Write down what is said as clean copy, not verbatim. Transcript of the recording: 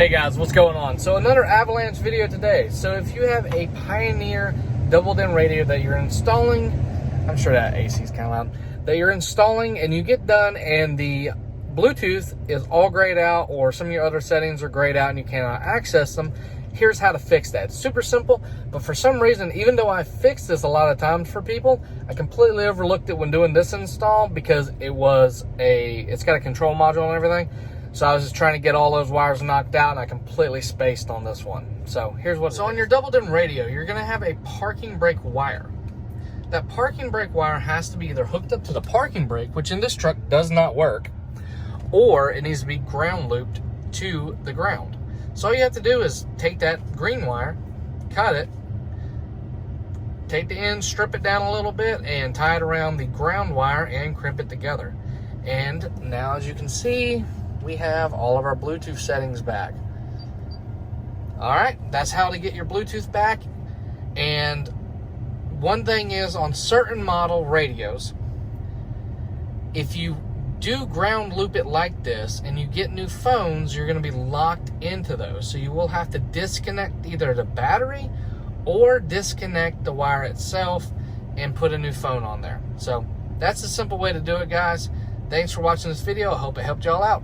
Hey guys, what's going on? So another Avalanche video today. So if you have a Pioneer double-din radio that you're installing, I'm sure that AC is kind of loud, that you're installing and you get done and the Bluetooth is all grayed out or some of your other settings are grayed out and you cannot access them, here's how to fix that. It's super simple, but for some reason, even though I fixed this a lot of times for people, I completely overlooked it when doing this install because it's got a control module and everything. So I was just trying to get all those wires knocked out and I completely spaced on this one. So here's what. So on your double-din radio, you're gonna have a parking brake wire. That parking brake wire has to be either hooked up to the parking brake, which in this truck does not work, or it needs to be ground looped to the ground. So all you have to do is take that green wire, cut it, take the end, strip it down a little bit, and tie it around the ground wire and crimp it together. And now, as you can see, we have all of our Bluetooth settings back. All right, that's how to get your Bluetooth back. And one thing is, on certain model radios, if you do ground loop it like this and you get new phones, you're going to be locked into those. So you will have to disconnect either the battery or disconnect the wire itself and put a new phone on there. So that's a simple way to do it, guys. Thanks for watching this video. I hope it helped y'all out.